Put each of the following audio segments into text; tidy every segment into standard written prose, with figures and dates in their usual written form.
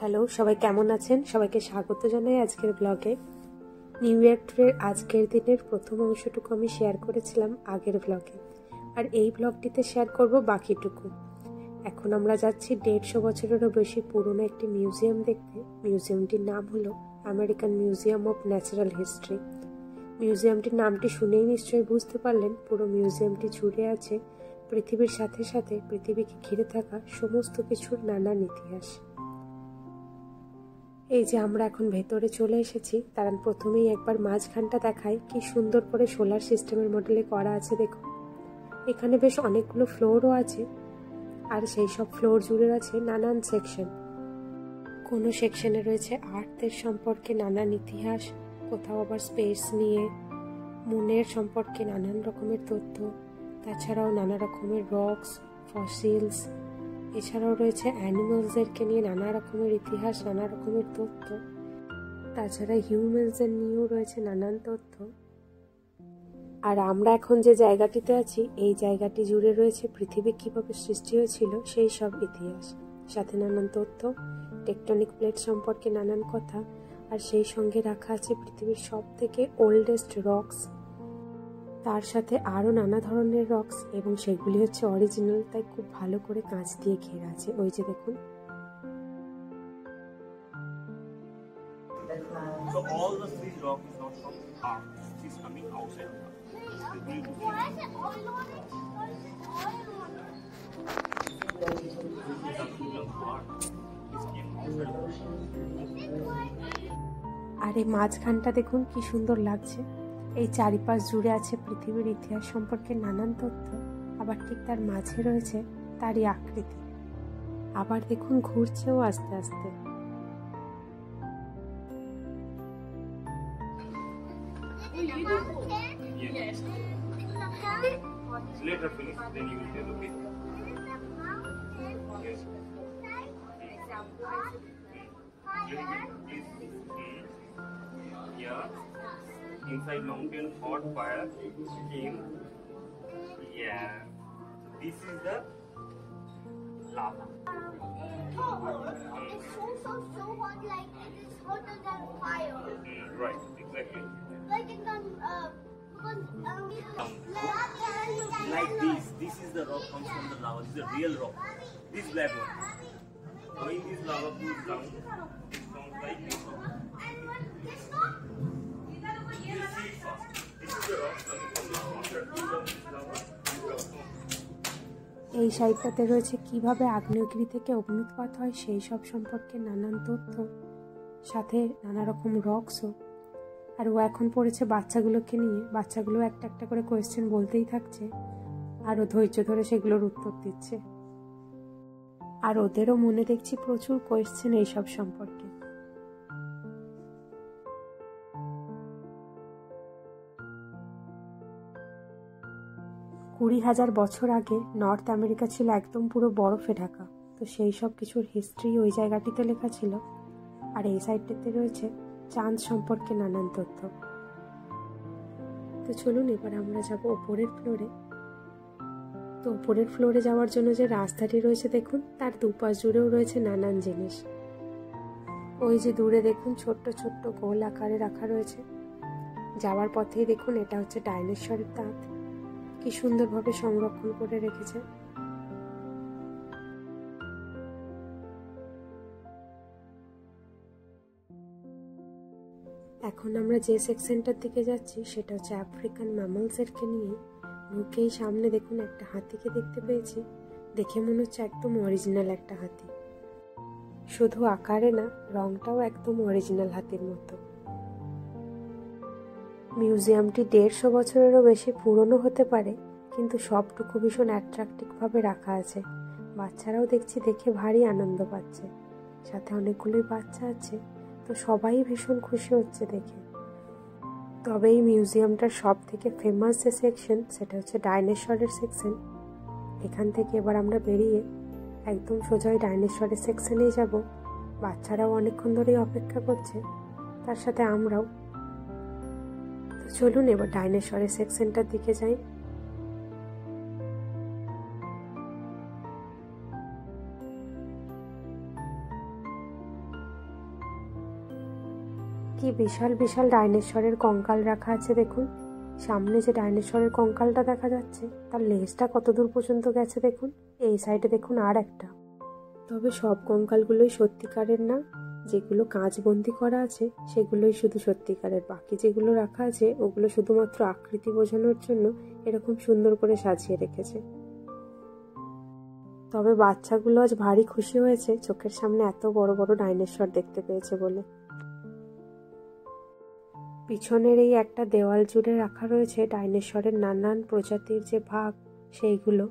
Hello, সবাই কেমন আছেন? সবাইকে স্বাগত জানাই আজকের ব্লগে। নিউ ইয়ার ট্যুরের আজকের দিনের প্রথম অংশটুকু আমি শেয়ার করেছিলাম আগের ব্লগে, আর এই ব্লগটিতে শেয়ার করব বাকিটুকু। এখন আমরা যাচ্ছি 150 বছরেরও বেশি পুরনো একটি মিউজিয়াম দেখতে। মিউজিয়ামটির নাম হলো American museum of natural history. মিউজিয়ামটির নামটি শুনেই নিশ্চয়ই বুঝতে পারলেন পুরো মিউজিয়ামটি জুড়ে আছে পৃথিবীর সাথে সাথে পৃথিবীকে ঘিরে থাকা সমস্ত কিছুর নানান ইতিহাস। এই যে আমরা এখন ভেতরে চলে এসেছি, তার প্রথমেই একবার মাঝখানটা দেখায় কি সুন্দর করে সোলার সিস্টেমের মডেলে করা আছে। দেখুন, এখানে বেশ অনেকগুলো ফ্লোরও আছে, আর সেই সব ফ্লোর জুড়ে আছে নানান সেকশন। কোনো সেকশনে রয়েছে আর্থের সম্পর্কে নানান ইতিহাস, কোথাও আবার স্পেস নিয়ে, মুনের সম্পর্কে নানান রকমের তথ্য, তাছাড়াও নানা রকমের রকস, ফসিলস, এছাড়াও রয়েছে অ্যানিমালসদেরকে নিয়ে নানা রকমের ইতিহাস, নানা রকমের তথ্য। তাছাড়া হিউম্যানসদের নিয়েও রয়েছে নানান তথ্য। আর আমরা এখন যে জায়গাটিতে আছি, এই জায়গাটি জুড়ে রয়েছে পৃথিবী কিভাবে সৃষ্টি হয়েছিল সেই সব ইতিহাস, সাথে নানান তথ্য, টেকটনিক প্লেট সম্পর্কে নানান কথা, আর সেই সঙ্গে রাখা আছে পৃথিবীর সব থেকে ওল্ডেস্ট রকস, তার সাথে আরও নানা ধরনের রকস, এবং সেগুলি হচ্ছে অরিজিনাল, তাই খুব ভালো করে কাঁচ দিয়ে ঘেরা আছে। ওই যে দেখুন। So all the three rock is not from Earth. It is coming outside of Earth. আর এই মাঝখানটা দেখুন কি সুন্দর লাগছে। এই চারিপাশ জুড়ে আছে পৃথিবীর ইতিহাস সম্পর্কে নানান তথ্য, আবার ঠিক তার মাঝে রয়েছে তারই আকৃতি। আবার দেখুন ঘুরছেও আস্তে আস্তে। Yes. Later finish, then you will tell, okay? Yes. Yeah. Inside mountain hot fire came. Yeah. This is the lava. It's so hot, like it is hotter than fire. Right, exactly. Like it can, Like this is the rock comes from the lava. This is the real rock. This black one. When this lava cools down, it comes like this. This is first. This is the rock coming from lava. After cooling down this lava, it comes from. এই সাইডটাতে রয়েছে কিভাবে আগ্নেয়গিরি থেকে অগ্নুৎপাত হয় সেই সব সম্পর্কে নানান তথ্য, সাথে নানা রকম রকসও। আর ও এখন পড়েছে বাচ্চাগুলোকে নিয়ে। বাচ্চাগুলো একটা একটা করে কোয়েশ্চেন বলতেই থাকছে, আর ও ধৈর্য ধরে সেগুলোর উত্তর দিচ্ছে। আর ওদেরও মনে দেখছি প্রচুর কোয়েশ্চেন এইসব সম্পর্কে। কুড়ি হাজার বছর আগে নর্থ আমেরিকা ছিল একদম পুরো বরফে ঢাকা, তো সেই সব কিছুর হিস্ট্রি ওই জায়গাটিতে লেখা ছিল। আর এই সাইডটাতে রয়েছে চাঁদ সম্পর্কে নানান তথ্য। তো চলুন এবার আমরা যাব ওপরের ফ্লোরে। তো ওপরের ফ্লোরে যাওয়ার জন্য যে রাস্তাটি রয়েছে দেখুন, তার দুপাশ জুড়েও রয়েছে নানান জিনিস। ওই যে দূরে দেখুন ছোট্ট ছোট্ট গোল আকারে রাখা রয়েছে। যাওয়ার পথেই দেখুন এটা হচ্ছে ডাইনোসরের দাঁত, কি সুন্দরভাবে সংরক্ষণ করে রেখেছে। এখন আমরা যে সেকশনটার দিকে যাচ্ছি সেটা হচ্ছে আফ্রিকান ম্যামলসেরকে নিয়ে। ঢুকেই সামনে দেখুন একটা হাতিকে দেখতে পেয়েছি। দেখে মনে হচ্ছে একদম অরিজিনাল একটা হাতি, শুধু আকারে না, রংটাও একদম অরিজিনাল হাতির মতো। মিউজিয়ামটি 150 বছরেরও বেশি পুরনো হতে পারে, কিন্তু সবটুকু ভীষণ অ্যাট্রাকটিভভাবে রাখা আছে। বাচ্চারাও দেখছি দেখে ভারী আনন্দ পাচ্ছে, সাথে অনেকগুলোই বাচ্চা আছে, তো সবাই ভীষণ খুশি হচ্ছে দেখে। তবে এই মিউজিয়ামটার সব থেকে ফেমাস যে সেকশন সেটা হচ্ছে ডাইনোসরের সেকশন। এখান থেকে এবার আমরা বেরিয়ে একদম সোজা ওই ডাইনোসরের সেকশনেই যাব। বাচ্চারাও অনেকক্ষণ ধরেই অপেক্ষা করছে, তার সাথে আমরাও। তো চলুন এবার ডাইনোসরের সেকশনটার দিকে যাই। কি বিশাল বিশাল ডাইনোসরের কঙ্কাল রাখা আছে দেখুন। সামনে যে ডাইনোসরের কঙ্কালটা দেখা যাচ্ছে তার লেজটা কত দূর পর্যন্ত গেছে দেখুন। এই সাইডে দেখুন আর একটা। তবে সব কঙ্কালগুলোই সত্যিকারের না, যেগুলো কাঁচবন্দি করা আছে সেগুলোই শুধু সত্যিকারের। বাকি যেগুলো রাখা আছে ওগুলো শুধুমাত্র আকৃতি বোঝানোর জন্য এরকম সুন্দর করে সাজিয়ে রেখেছে। তবে বাচ্চাগুলো আজ ভারী খুশি হয়েছে চোখের সামনে এত বড় বড় ডাইনোসর দেখতে পেয়েছে বলে। পিছনের এই একটা দেওয়াল জুড়ে রাখা রয়েছে ডাইনোসরের নানান প্রজাতির যে ভাগ সেইগুলো।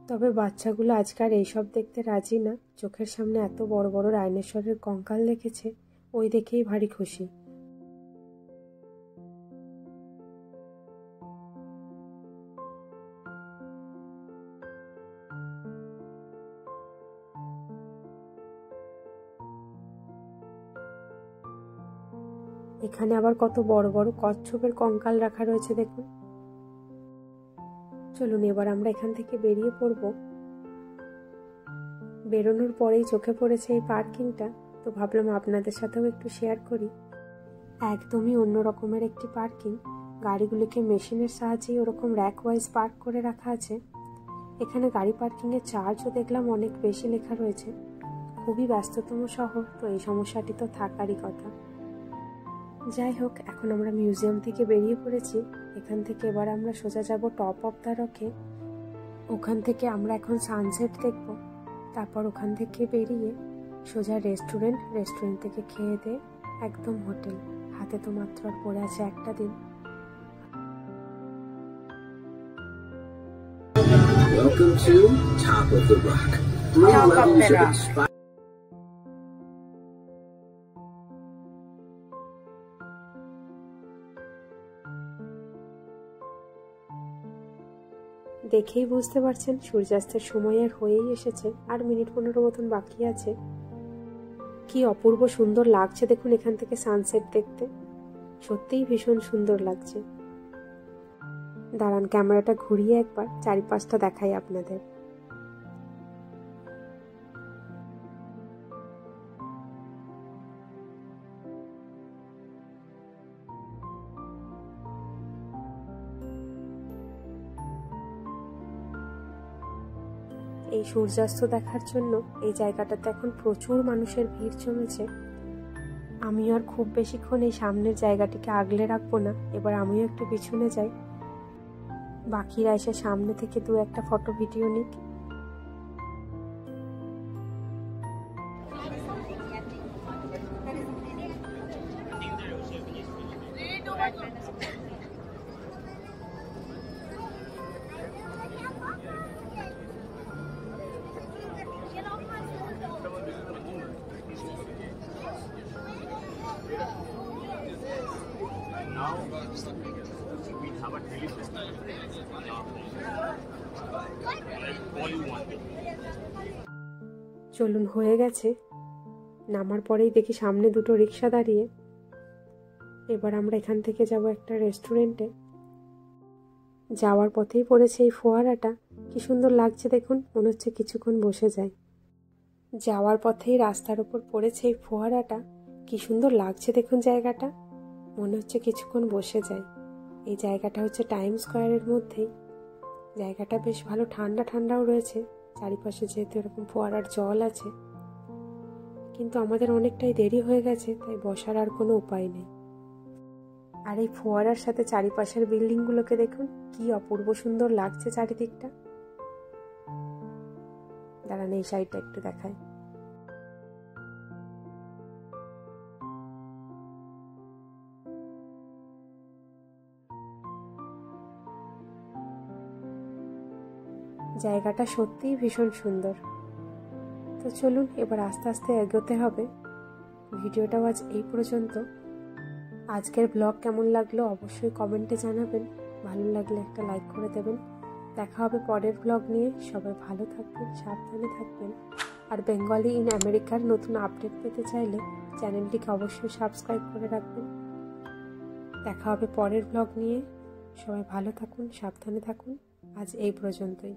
তবে বাচ্চাগুলো আজকাল এইসব দেখতে রাজি না। চোখের সামনে এত বড় বড় ডাইনোসরের কঙ্কাল দেখেছে, ওই দেখেই ভারী খুশি। এখানে আবার কত বড় বড় কচ্ছপের কঙ্কাল রাখা রয়েছে দেখুন। চলুন এবার আমরা এখান থেকে বেরিয়ে পড়ব। বেরোনোর পরেই চোখে পড়েছে এই পার্কিংটা, তো ভাবলাম আপনাদের সাথেও একটু শেয়ার করি। একদমই অন্য রকমের একটি পার্কিং। গাড়িগুলোকে মেশিনের সাহায্যেই ওরকম র্যাক ওয়াইজ পার্ক করে রাখা আছে। এখানে গাড়ি পার্কিংয়ের চার্জও দেখলাম অনেক বেশি লেখা রয়েছে। খুবই ব্যস্ততম শহর, তো এই সমস্যাটি তো থাকারই কথা। যাই হোক, এখন আমরা মিউজিয়াম থেকে বেরিয়ে পড়েছি। এখান থেকে এবার আমরা সোজা যাব টপ অফ দ্য রকে। ওখান থেকে আমরা এখন সানসেট দেখব। তারপর ওখান থেকে বেরিয়ে সোজা রেস্টুরেন্ট থেকে খেয়ে দিয়ে একদম হোটেল। হাতে তো মাত্র আর পড়ে আছে একটা দিন। Welcome to Top of the Rock. 3 levels of inspiring. দেখেই বুঝতে পারছেন সূর্যাস্তের সময় আর হয়েই এসেছে, আর মিনিট 15 মতন বাকি আছে। কি অপূর্ব সুন্দর লাগছে দেখুন এখান থেকে সানসেট দেখতে, সত্যিই ভীষণ সুন্দর লাগছে। দাঁড়ান ক্যামেরাটা ঘুরিয়ে একবার চারিপাশটা দেখাই আপনাদের। এই সূর্যাস্ত দেখার জন্য এই জায়গাটাতে এখন প্রচুর মানুষের ভিড় জমেছে। আমি আর খুব বেশিক্ষণ এই সামনের জায়গাটিকে আগলে রাখবো না, এবার আমিও একটু পিছনে যাই। বাকিরা এসে সামনে থেকে 2-1 ফটো ভিডিও নিক। Now we have a daily festival. All you want. চলুন হয়ে গেছে। নামার পরেই দেখি সামনে 2টো রিক্সা দাঁড়িয়ে। এবার আমরা এখান থেকে যাব একটা রেস্টুরেন্টে। যাওয়ার পথেই পড়েছে এই ফোয়ারাটা, কি সুন্দর লাগছে দেখুন, মনে হচ্ছে কিছুক্ষণ বসে যায়। যাওয়ার পথেই রাস্তার উপর পড়েছে এই ফোয়ারাটা, কি সুন্দর লাগছে দেখুন জায়গাটা, মনে হচ্ছে কিছুক্ষণ বসে যায়। এই জায়গাটা হচ্ছে টাইম স্কোয়ারের মধ্যেই। জায়গাটা বেশ ভালো ঠান্ডা ঠান্ডাও রয়েছে, চারিপাশে যেহেতু এরকম ফোয়ারার জল আছে। কিন্তু আমাদের অনেকটাই দেরি হয়ে গেছে, তাই বসার আর কোনো উপায় নেই। আর এই ফোয়ারার সাথে চারিপাশের বিল্ডিংগুলোকে দেখুন, কি অপূর্ব সুন্দর লাগছে চারিদিকটা। দাঁড়ান এই সাইডটা একটু দেখায়। জায়গাটা সত্যিই ভীষণ সুন্দর। তো চলুন এবার আস্তে আস্তে এগোতে হবে। ভিডিওটাও আজ এই পর্যন্ত। আজকের ব্লগ কেমন লাগলো অবশ্যই কমেন্টে জানাবেন, ভালো লাগলে একটা লাইক করে দেবেন। দেখা হবে পরের ব্লগ নিয়ে। সবাই ভালো থাকবেন, সাবধানে থাকবেন। আর বেঙ্গলি ইন আমেরিকার নতুন আপডেট পেতে চাইলে চ্যানেলটিকে অবশ্যই সাবস্ক্রাইব করে রাখবেন। দেখা হবে পরের ব্লগ নিয়ে। সবাই ভালো থাকুন, সাবধানে থাকুন। আজ এই পর্যন্তই।